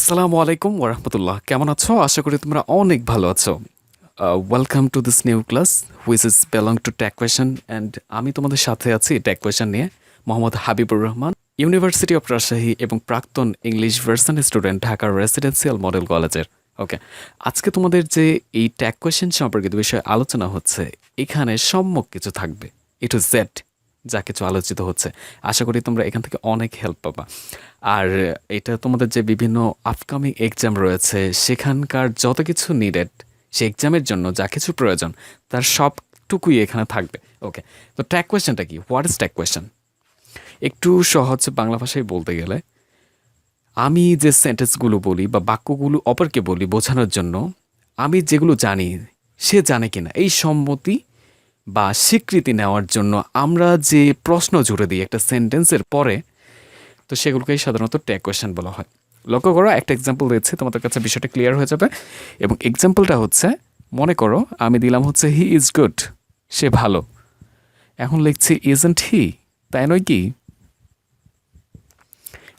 আসসালামু আলাইকুম ওরহমতুল্লাহ, কেমন আছো? আশা করি তোমরা অনেক ভালো আছো। Welcome to this new class which is belong to take question and আমি তোমাদের সাথে আছি টেক কোয়েশন নিয়ে। মোহাম্মদ হাবিবুর রহমান, ইউনিভার্সিটি অফ রাজশাহী এবং প্রাক্তন ইংলিশ ভার্সন স্টুডেন্ট, ঢাকার রেসিডেন্সিয়াল মডেল কলেজের। ওকে, আজকে তোমাদের যে এই ট্যাগ কোয়েশ্চেন সম্পর্কিত বিষয়ে আলোচনা হচ্ছে, এখানে সম্যক কিছু থাকবে, এ টু জেড যা কিছু আলোচিত হচ্ছে। আশা করি তোমরা এখান থেকে অনেক হেল্প পাবা। আর এটা তোমাদের যে বিভিন্ন আপকামিং এক্সাম রয়েছে, সেখানকার যত কিছু নিডেড, সে এক্সামের জন্য যা কিছু প্রয়োজন, তার সবটুকুই এখানে থাকবে। ওকে, তো ট্যাগ কোয়েশ্চেনটা কি? What is tag question? একটু সহজ বাংলা ভাষায় বলতে গেলে, আমি যে সেন্টেন্সগুলো বলি বা বাক্যগুলো অপরকে বলি বোঝানোর জন্য, আমি যেগুলো জানি সে জানে কিনা, এই সম্মতি বা স্বীকৃতি নেওয়ার জন্য আমরা যে প্রশ্ন জুড়ে দিই একটা সেন্টেন্সের পরে, তো সেগুলোকেই সাধারণত ট্যাগ কোয়েশ্চেন বলা হয়। লক্ষ্য করো, একটা এক্সাম্পল দিচ্ছি, তোমাদের কাছে বিষয়টা ক্লিয়ার হয়ে যাবে। এবং এক্সাম্পলটা হচ্ছে, মনে করো আমি দিলাম হচ্ছে হি ইজ গুড, সে ভালো। এখন লিখছি ইজন্ট হি, তাই নয় কি?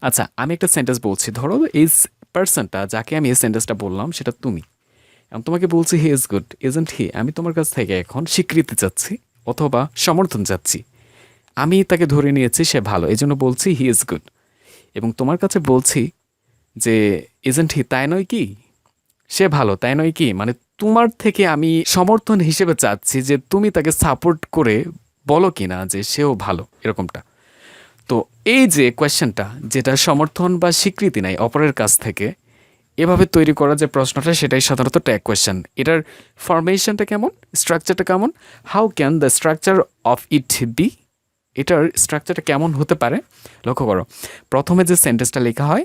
আচ্ছা, আমি একটা সেন্টেন্স বলছি, ধরো এই পার্সনটা যাকে আমি এই সেন্টেন্সটা বললাম সেটা তুমি। এখন তোমাকে বলছি হি ইজ গুড, ইজন্ট হি। আমি তোমার কাছ থেকে এখন স্বীকৃতি চাচ্ছি অথবা সমর্থন চাচ্ছি। আমি তাকে ধরে নিয়েছি সে ভালো, এই জন্য বলছি হি ইজ গুড। এবং তোমার কাছে বলছি যে ইজন্ট হি, তাই নয় কি? সে ভালো, তাই নয় কি? মানে তোমার থেকে আমি সমর্থন হিসেবে চাচ্ছি যে তুমি তাকে সাপোর্ট করে বলো কিনা যে সেও ভালো, এরকমটা। তো এই যে কোয়েশ্চেনটা, যেটা সমর্থন বা স্বীকৃতি নেয় অপরের কাছ থেকে, এভাবে তৈরি করা যে প্রশ্নটা, সেটাই সাধারণত ট্যাগ কোয়েশ্চেন। এটার ফরমেশনটা কেমন, স্ট্রাকচারটা কেমন, how can the structure of it be, এটার স্ট্রাকচারটা কেমন হতে পারে? লক্ষ্য করো, প্রথমে যে সেন্টেন্সটা লেখা হয়,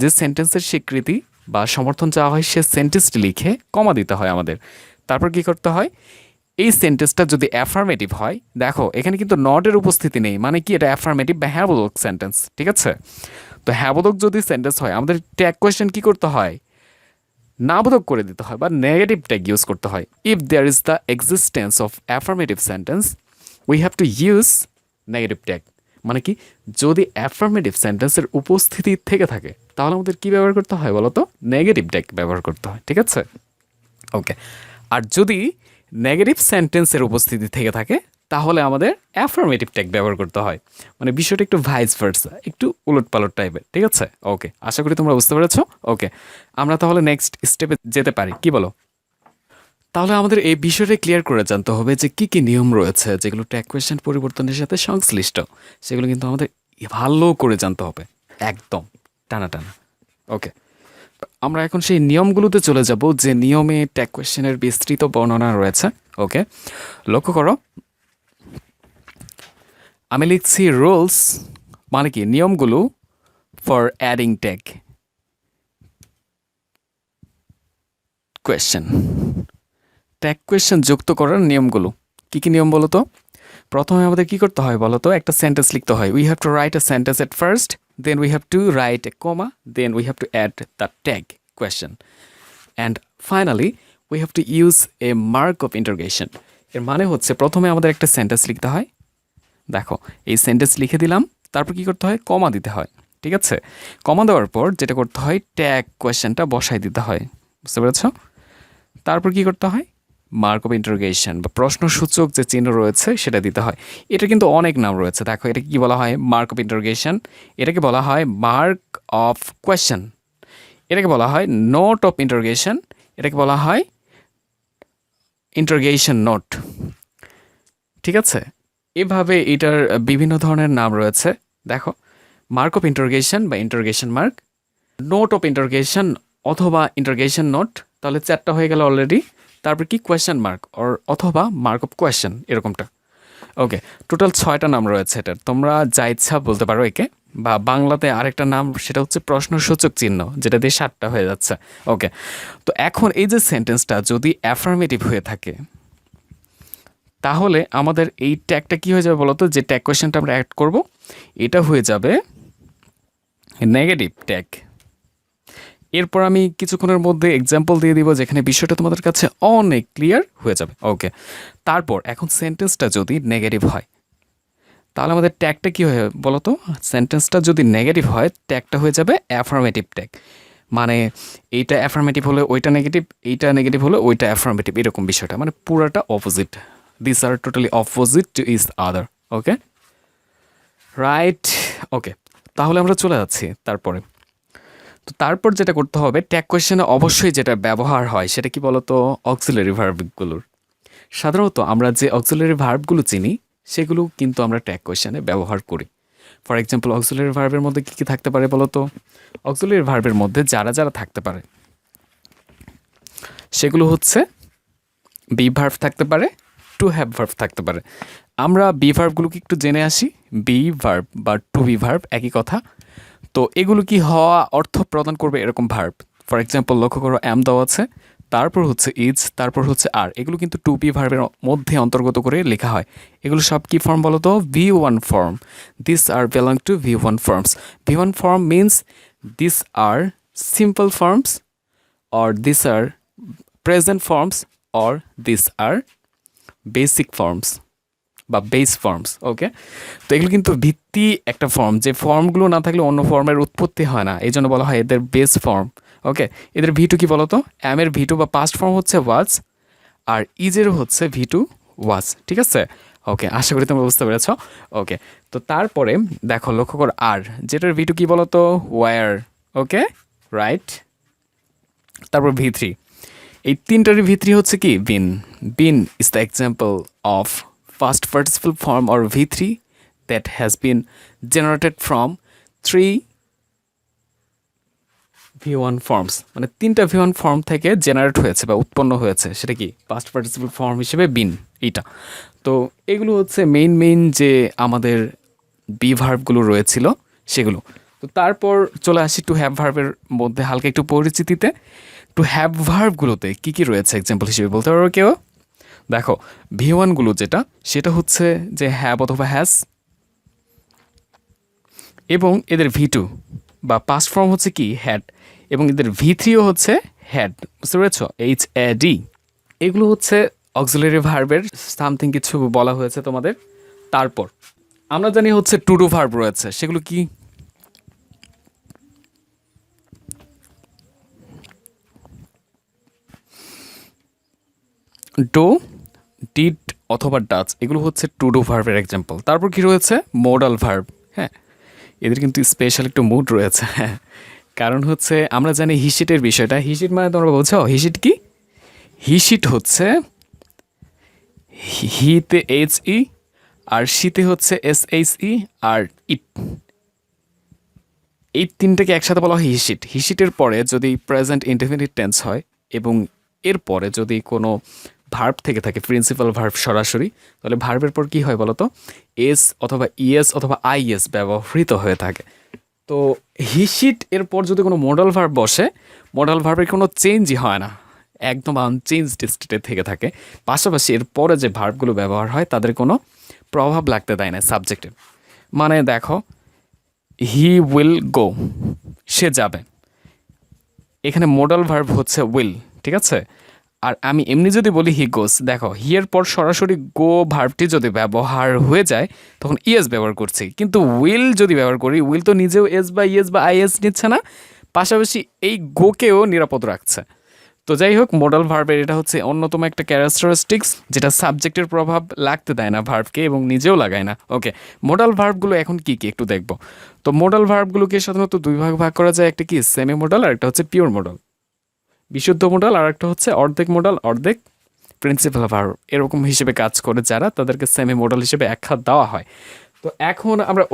যে সেন্টেন্সের স্বীকৃতি বা সমর্থন চাওয়া হয়, সে সেন্টেন্সটি লিখে কমা দিতে হয় আমাদের। তারপর কি করতে হয়, এই সেন্টেন্সটা যদি অ্যাফার্মেটিভ হয়, দেখো এখানে কিন্তু নটের উপস্থিতি নেই, মানে কি এটা অ্যাফার্মেটিভ বা হ্যাবোধক সেন্টেন্স, ঠিক আছে? তো হ্যাবোধক যদি সেন্টেন্স হয়, আমাদের ট্যাগ কোয়েশ্চেন কি করতে হয়, নাবোধক করে দিতে হয় বা নেগেটিভ ট্যাগ ইউজ করতে হয়। If there is the existence of affirmative sentence, we have to use negative tag. মানে কি, যদি অ্যাফার্মেটিভ সেন্টেন্সের উপস্থিতি থেকে থাকে, তাহলে আমাদের কি ব্যবহার করতে হয় বলো তো? নেগেটিভ ট্যাগ ব্যবহার করতে হয়, ঠিক আছে? ওকে, আর যদি নেগেটিভ সেন্টেন্সের উপস্থিতি থেকে থাকে, তাহলে আমাদের অ্যাফার্মেটিভ ট্যাগ ব্যবহার করতে হয়। মানে বিষয়টা একটু ভাইস ভার্সা, একটু উলটপালট টাইপের, ঠিক আছে? ওকে, আশা করি তোমরা বুঝতে পেরেছো। ওকে, আমরা তাহলে নেক্সট স্টেপে যেতে পারি, কি বলো? তাহলে আমাদের এই বিষয়টা ক্লিয়ার করে জানতে হবে যে কী কী নিয়ম রয়েছে যেগুলো ট্যাগ কোয়েশ্চেন পরিবর্তনের সাথে সংশ্লিষ্ট, সেগুলো কিন্তু আমাদের ভালো করে জানতে হবে, একদম টানা টানা। ওকে, আমরা এখন সেই নিয়মগুলোতে চলে যাব, যে নিয়মে ট্যাগ কোয়েশ্চেনের বিস্তৃত বর্ণনা রয়েছে। ওকে, লক্ষ্য করো, আমি লিখছি রুলস, মানে কি নিয়মগুলো, for adding tag question. Tag question যুক্ত করার নিয়মগুলো। কী কী নিয়ম বলো তো? প্রথমে আমাদের কি করতে হয় বলো তো? একটা সেন্টেন্স লিখতে হয়। We have to write a sentence at first, then we have to write a comma, then we have to add the tag question, and finally we have to use a mark of interrogation. এর মানে হচ্ছে, প্রথমে আমাদের একটা sentence লিখতে হয়। দেখো, এই সেন্টেন্স লিখে দিলাম, তারপর কি করতে হয়? কমা দিতে হয়, ঠিক আছে? কমা দেওয়ার পর যেটা করতে হয়, ট্যাগ কোয়েশ্চেনটা বসাই দিতে হয়। বুঝতে পেরেছ? তারপর কি করতে হয়? মার্ক অফ ইন্টারোগেশন বা প্রশ্নসূচক যে চিহ্ন রয়েছে সেটা দিতে হয়। এটা কিন্তু অনেক নাম রয়েছে। দেখো, এটা কি বলা হয়? মার্ক অফ ইন্টারোগেশন, এটাকে বলা হয় মার্ক অফ কোয়েশ্চেন, এটাকে বলা হয় নোট অফ ইন্টারোগেশন, এটাকে বলা হয় ইন্টারোগেশন নোট, ঠিক আছে? এভাবে এটার বিভিন্ন ধরনের নাম রয়েছে। দেখো, মার্ক অফ ইন্টারোগেশন বা interrogation mark, note of interrogation অথবা ইন্টারোগেশন নোট, তাহলে 4টা হয়ে গেল অলরেডি। তারপর কি? কোয়েশ্চেন মার্ক অথবা মার্ক অফ কোয়েশ্চেন, এরকমটা। ওকে, টোটাল 6টা নাম রয়েছে এটার, তোমরা যা ইচ্ছা বলতে পারো একে, বা বাংলাতে আরেকটা নাম, সেটা হচ্ছে প্রশ্নসূচক চিহ্ন, যেটা দিয়ে 7টা হয়ে যাচ্ছে। ওকে, তো এখন এই যে সেন্টেন্সটা যদি অ্যাফার্মেটিভ হয়ে থাকে, তাহলে আমাদের এই ট্যাগটা কি হয়ে যাবে বলতো? যে ট্যাগ কোয়েশ্চেনটা আমরা অ্যাড করব, এটা হয়ে যাবে নেগেটিভ ট্যাগ। এরপর আমি কিছুক্ষণের মধ্যে এক্সাম্পল দিয়ে দিব, যেখানে বিষয়টা তোমাদের কাছে অনেক ক্লিয়ার হয়ে যাবে। ওকে, তারপর এখন সেন্টেন্সটা যদি নেগেটিভ হয়, তাহলে আমাদের ট্যাগটা কী হয়ে বলো তো? সেন্টেন্সটা যদি নেগেটিভ হয়, ট্যাগটা হয়ে যাবে অ্যাফার্মেটিভ ট্যাগ। মানে এইটা অ্যাফার্মেটিভ হলে ওইটা নেগেটিভ, এইটা নেগেটিভ হলে ওইটা অ্যাফার্মেটিভ, এরকম বিষয়টা মানে পুরাটা opposite. This are totally opposite to each other. Okay, right. Okay, তাহলে আমরা চলে যাচ্ছি তারপরে। তো তারপর যেটা করতে হবে, ট্যাগ কোয়েশ্চেনে অবশ্যই যেটা ব্যবহার হয় সেটা কি বলতো, অক্সিলারি ভার্বগুলোর। সাধারণত আমরা যে অক্সিলারি ভার্বগুলো চিনি সেগুলো কিন্তু আমরা ট্যাগ কোয়েশ্চেনে ব্যবহার করি। ফর এক্সাম্পল, অক্সিলারি ভার্বের মধ্যে কী কী থাকতে পারে বলতো? অক্সিলারি ভার্বের মধ্যে যারা যারা থাকতে পারে সেগুলো হচ্ছে বি ভার্ব থাকতে পারে, টু হ্যাভ ভার্ব থাকতে পারে। আমরা বি ভার্বগুলোকে একটু জেনে আসি। বি ভার্ব বা টু বি ভার্ব একই কথা। তো এগুলো কি হওয়া অর্থ প্রদান করবে এরকম ভার্ব। ফর এক্সাম্পল লক্ষ্য করো, অ্যাম দেওয়া আছে, তারপর হচ্ছে ইজ, তারপর হচ্ছে আর, এগুলো কিন্তু টু বি ভার্বের মধ্যে অন্তর্গত করে লেখা হয়। এগুলো সব কি ফর্ম বলো তো? V1 form. This are belong to V1 forms. V1 form means this are simple forms, or these are present forms, or these are basic forms বা বেস ফর্মস। ওকে, তো এগুলো কিন্তু ভিত্তি একটা ফর্ম, যে ফর্মগুলো না থাকলে অন্য ফর্মের উৎপত্তি হয় না, এই জন্য বলা হয় এদের বেস ফর্ম। ওকে, এদের V2 কি বলতো? অ্যামের V2 বা পাস্ট ফর্ম হচ্ছে ওয়াজ, আর ইজেরও হচ্ছে V2 ওয়াজ। ঠিক আছে, ওকে, আশা করি তোমরা বুঝতে পেরেছ। ওকে, তো তারপরে দেখো, লক্ষ্য কর আর, যেটার V2 কি বলতো? ওয়ার। Okay, right. তারপর V3, এই তিনটারই V3 হচ্ছে কি? Been. Been is the example of first participle form or V3 that has been generated from 3 V1 forms. মানে তিনটা V1 ফর্ম থেকে জেনারেট হয়েছে বা উৎপন্ন হয়েছে, সেটা কি? পাস্ট পার্টিসিপল ফর্ম হিসেবে বিন, এইটা। তো এগুলো হচ্ছে মেইন যে আমাদের বি ভার্বগুলো রয়েছিল সেগুলো। তো তারপর চলে আসি টু হ্যাভ ভার্বের মধ্যে হালকা একটু পরিচিতিতে। টু হ্যাভ ভার্বগুলোতে কী কী রয়েছে এক্সাম্পল হিসেবে বলতে পারবো কেউ? দেখো, V1গুলো যেটা, সেটা হচ্ছে যে হ্যাভ অথবা হ্যাজ, এবং এদের V2 বা পাস্ট ফর্ম হচ্ছে কি? হ্যাড, এবং এদের V3ও হচ্ছে হ্যাড। বুঝতে পেরেছ? HAD। এগুলো হচ্ছে অক্সিলারি ভার্বের সামথিং কিছু বলা হয়েছে তোমাদের। তারপর আমরা জানি হচ্ছে টু ডু ভার্ব রয়েছে, সেগুলো কি? ডো, ডিড অথবা ডাচ, এগুলো হচ্ছে টু ডু ভার্বের এক্সাম্পল। তারপর কি রয়েছে? Modal verb. হ্যাঁ, এদের কিন্তু স্পেশাল একটু মুড রয়েছে। হ্যাঁ, কারণ হচ্ছে আমরা জানি হিসিটের বিষয়টা। হিসিট মানে তোমরা বোঝো হিসিট কি? হিসিট হচ্ছে হিতে HE, আর শীতে হচ্ছে SHE, আর ইট, এই তিনটাকে একসাথে বলা হয় হিসিট। হিসিটের পরে যদি প্রেজেন্ট ইনডেফিনিট টেন্স হয় এবং এরপরে যদি কোনো ভার্ব থেকে থাকে, প্রিন্সিপাল ভার্ব সরাসরি, তাহলে ভার্বের পর কি হয় বলতো? এস অথবা ইএস অথবা আইএস ব্যবহৃত হয়ে থাকে। তো হিসিট এরপর যদি কোনো মোডাল ভার্ব বসে, মোডাল ভার্বের কোনো চেঞ্জই হয় না, একদম আনচেঞ্জড স্টেটে থেকে থাকে। পাশাপাশি এরপরে যে ভার্বগুলো ব্যবহার হয় তাদের কোনো প্রভাব লাগতে দেয় না সাবজেক্টের। মানে দেখো, হি উইল গো, সে যাবে, এখানে মোডাল ভার্ব হচ্ছে উইল। ঠিক আছে, আর আমি এমনি যদি বলি হি গোস, দেখো হিয়ের পর সরাসরি গো ভার্বটি যদি ব্যবহার হয়ে যায় তখন ইএস ব্যবহার করছি, কিন্তু উইল যদি ব্যবহার করি, উইল তো নিজেও এস বা ইএস বা আইএস নিচ্ছে না, পাশাপাশি এই গোকেও নিরাপদ রাখছে। তো যাই হোক, মোডাল ভার্বের এটা হচ্ছে অন্যতম একটা ক্যারেক্টারিস্টিক্স, যেটা সাবজেক্টের প্রভাব লাগতে দেয় না ভার্বকে এবং নিজেও লাগায় না। ওকে, মোডাল ভার্বগুলো এখন কি কি একটু দেখবো। তো মোডাল ভার্বগুলোকে সাধারণত দুই ভাগ করা যায়, একটা কি সেমি মোডাল, আর একটা হচ্ছে পিওর মোডাল, বিশুদ্ধ মোডাল, আর একটা হচ্ছে অর্ধেক মোডাল, অর্ধেক প্রিন্সিপাল ভার্ব। এরকম হিসেবে কাজ করে যারা, তাদেরকে সেমি মোডাল হিসেবে আখ্যা দেওয়া হয়। তো এখন আমরা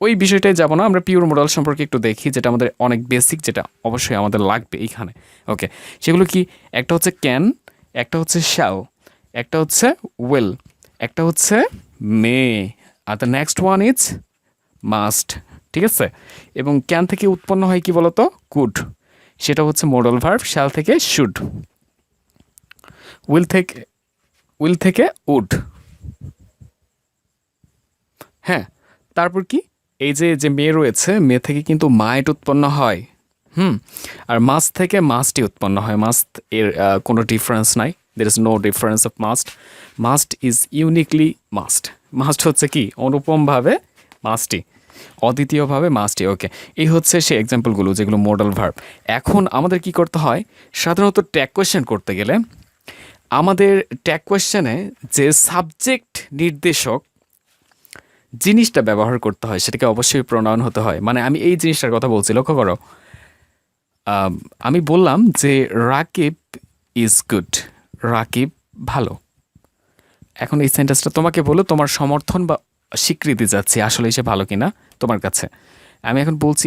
ওই বিষয়টাই যাব না, আমরা পিওর মোডাল সম্পর্কে একটু দেখি, যেটা আমাদের অনেক বেসিক, যেটা অবশ্যই আমাদের লাগবে এইখানে। ওকে, সেগুলো কি? একটা হচ্ছে ক্যান, একটা হচ্ছে শ্যাল, একটা হচ্ছে উইল, একটা হচ্ছে মে, আর the next one is must. ঠিক আছে, এবং ক্যান থেকে উৎপন্ন হয় কি বলতো? কুড, সেটা হচ্ছে মোডাল ভার্ব। শ্যাল থেকে শুড, উইল থেকে উড। হ্যাঁ, তারপর কি? এই যে মে রয়েছে, মে থেকে কিন্তু মাইট উৎপন্ন হয়। আর মাস্ট থেকে মাস্টই উৎপন্ন হয়। মাস্ট এর কোনো ডিফারেন্স নাই, there is no difference of must. Must is uniquely must. Must হচ্ছে কি? অনুপমভাবে মাস্টই। অদ্বিতীয়ভাবে মাস্টই। ওকে, এই হচ্ছে সেই এক্সাম্পলগুলো যেগুলো মডাল ভার্ব। এখন আমাদের কি করতে হয়, সাধারণত ট্যাগ কোয়েশ্চেন করতে গেলে আমাদের ট্যাগ কোয়েশ্চেনে যে সাবজেক্ট নির্দেশক জিনিসটা ব্যবহার করতে হয় সেটাকে অবশ্যই প্রোনাউন হতে হয়। মানে আমি এই জিনিসটার কথা বলছি, লক্ষ্য করো। আমি বললাম যে রাকিব ইজ গুড, রাকিব ভালো। এখন এই সেন্টেন্সটা তোমাকে বলো তোমার সমর্থন বা স্বীকৃতি যাচ্ছে আসলে সে ভালো কিনা তোমার কাছে। আমি এখন বলছি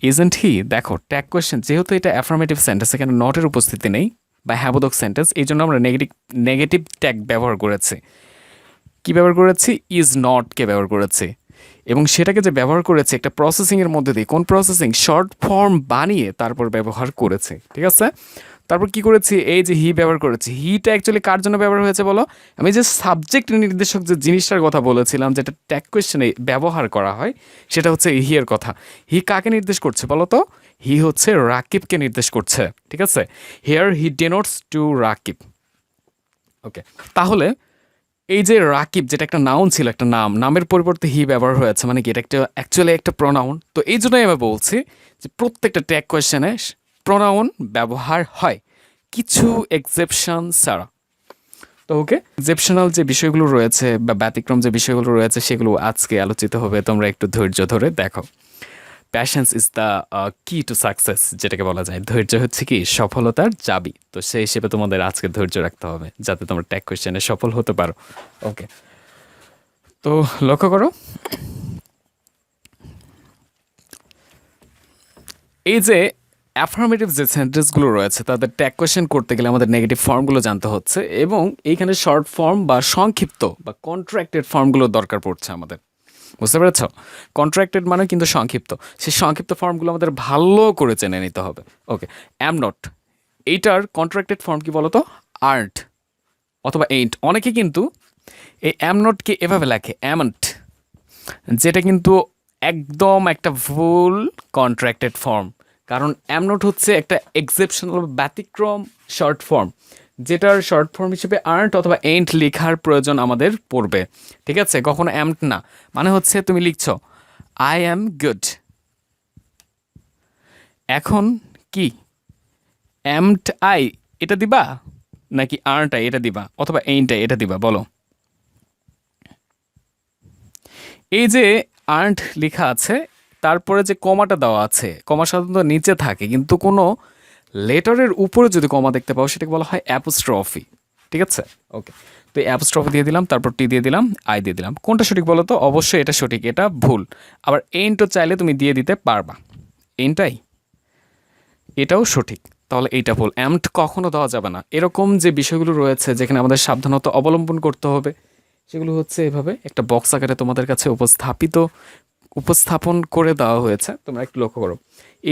ইজেন্ট হি। দেখো ট্যাগ কোয়েশ্চেন, যেহেতু এটা অ্যাফার্মেটিভ সেন্টেন্স, এখানে নটের উপস্থিতি নেই বা হ্যাবোধক সেন্টেন্স, এই জন্য আমরা নেগেটিভ ট্যাগ ব্যবহার করেছি। কি ব্যবহার করেছি? ইজ নটকে ব্যবহার করেছি। এবং সেটাকে যে ব্যবহার করেছে একটা প্রসেসিংয়ের মধ্যে দিয়ে, কোন প্রসেসিং? শর্ট ফর্ম বানিয়ে তারপর ব্যবহার করেছে। ঠিক আছে, তারপর কি করেছি? এই যে হি ব্যবহার করেছি। হিটা অ্যাকচুয়ালি কার জন্য ব্যবহার হয়েছে বলো? আমি যে সাবজেক্ট নির্দেশক যে জিনিসটার কথা বলেছিলাম, যেটা ট্যাগ কোয়েশ্চেনে ব্যবহার করা হয়, সেটা হচ্ছে হি এর কথা। হি কাকে নির্দেশ করছে বলো তো? হি হচ্ছে রাকিবকে নির্দেশ করছে। ঠিক আছে, here he denotes to Rakib. Okay, তাহলে এই যে রাকিব, যেটা একটা নাউন ছিল, একটা নামের পরিবর্তে হি ব্যবহার হয়েছে, মানে কি এটা একটা অ্যাকচুয়ালি একটা প্রোনাউন। তো এই জন্যই আমি বলছি যে প্রত্যেকটা ট্যাগ কোয়েশ্চেনে প্রোনাউন ব্যবহার হয়, কিছু এক্সেপশন ছাড়া। তো ওকে, এক্সেপশনাল যে বিষয়গুলো রয়েছে বা ব্যতিক্রম যে বিষয়গুলো রয়েছে সেগুলো আজকে আলোচিত হবে, তোমরা একটু ধৈর্য ধরে দেখো। প্যাশেন্স ইজ দ্য কি টু সাকসেস, যেটাকে বলা যায়। ধৈর্য হচ্ছে কি সফলতার চাবি। তো সেই হিসেবে তোমাদের আজকে ধৈর্য রাখতে হবে যাতে তোমরা ট্যাগ কোয়েশ্চেনে সফল হতে পারো। ওকে, তো লক্ষ্য করো, এই যে অ্যাফার্মেটিভ যে সেন্টেন্সগুলো রয়েছে তাদের ট্যাগ কোয়েশ্চেন করতে গেলে আমাদের নেগেটিভ ফর্মগুলো জানতে হচ্ছে, এবং এইখানে শর্ট ফর্ম বা সংক্ষিপ্ত বা কন্ট্রাক্টেড ফর্মগুলো দরকার পড়ছে আমাদের। বুঝতে পেরেছ? কন্ট্রাক্টেড মানে কিন্তু সংক্ষিপ্ত। সেই সংক্ষিপ্ত ফর্মগুলো আমাদের ভালো করে জেনে নিতে হবে। ওকে, অ্যাম নট, এইটার কন্ট্রাক্টেড ফর্ম কি বলতো? আর্ট অথবা এইন্ট। অনেকে কিন্তু এই অ্যাম নটকে এভাবে লেখে অ্যামন্ট, যেটা কিন্তু একদম একটা ভুল কন্ট্রাক্টেড ফর্ম। কারণ অ্যাম নট হচ্ছে একটা এক্সেপশনাল ব্যতিক্রম শর্ট ফর্ম, যেটার শর্ট ফর্ম হিসেবে আর্ট অথবা এইন্ট লেখার প্রয়োজন আমাদের পড়বে। ঠিক আছে, কখনো অ্যামট না। মানে হচ্ছে তুমি লিখছো আই অ্যাম গুড, এখন কি অ্যামট আই এটা দিবা নাকি আর্ট আই এটা দিবা অথবা এইন্ট আই এটা দিবা বলো? এই যে আর্ট লেখা আছে, তারপরে যে কমাটা দেওয়া আছে, কমা সাধারণত নিচে থাকে, কিন্তু কোনো লেটারের উপরে যদি কমা দেখতে পাও সেটাকে বলা হয় অ্যাপোস্ট্রফি। ঠিক আছে, ওকে। তো এই অ্যাপোস্ট্রফি দিয়ে দিলাম, তারপর টি দিয়ে দিলাম, আই দিয়ে দিলাম। কোনটা সঠিক বলো তো? অবশ্যই এটা সঠিক, এটা ভুল। আবার এইন্টও চাইলে তুমি দিয়ে দিতে পারবা, এইনটাই, এটাও সঠিক। তাহলে এইটা ভুল, অ্যামট কখনো দেওয়া যাবে না। এরকম যে বিষয়গুলো রয়েছে যেখানে আমাদের সাবধানতা অবলম্বন করতে হবে, সেগুলো হচ্ছে এভাবে একটা বক্স আকারে তোমাদের কাছে উপস্থাপন করে দেওয়া হয়েছে। তোমরা একটু লক্ষ্য করো,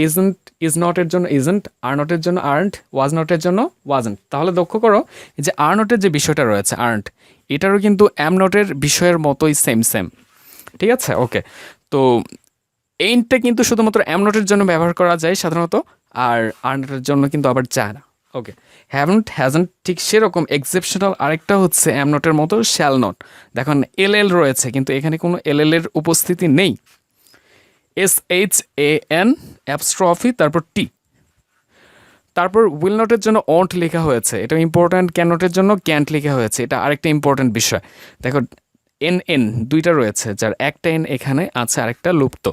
ইজন্ট ইজ নটের জন্য ইজন্ট, আর নটের জন্য আর্নড, ওয়াজ নটের জন্য ওয়াজন্ট। তাহলে লক্ষ্য করো যে আর নটের যে বিষয়টা রয়েছে আর্নড, এটারও কিন্তু অ্যাম নটের বিষয়ের মতোই সেম। ঠিক আছে, ওকে। তো এইনটা কিন্তু শুধুমাত্র অ্যাম নটের জন্য ব্যবহার করা যায় সাধারণত, আর নটের জন্য কিন্তু আবার যায় না। ওকে, হ্যাভন্ট, হ্যাজন্ট, ঠিক সেরকম এক্সেপশনাল আরেকটা হচ্ছে অ্যাম নটের মতো শ্যাল নট। দেখুন এল রয়েছে, কিন্তু এখানে কোনো এর উপস্থিতি নেই। SHAN অ্যাপস্ট্রফি, তারপর টি, তারপর উইল নটের জন্য অন্ট লেখা হয়েছে, এটা ইম্পর্ট্যান্ট। ক্যান নটের জন্য ক্যান্ট লেখা হয়েছে, এটা আরেকটা ইম্পর্ট্যান্ট বিষয়। দেখো এন দুইটা রয়েছে, যার একটা এন এখানে আছে, আরেকটা লুপ্ত,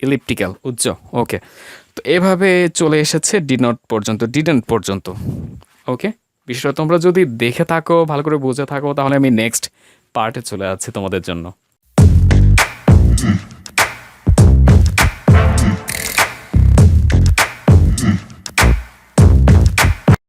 ইলিপ্টিক্যাল, উজ্জ্ব। ওকে, তো এভাবে চলে এসেছে ডিডেন্ট পর্যন্ত। ওকে, বিষয়টা তোমরা যদি দেখে থাকো, ভালো করে বুঝে থাকো, তাহলে আমি নেক্সট পার্টে চলে যাচ্ছি তোমাদের জন্য।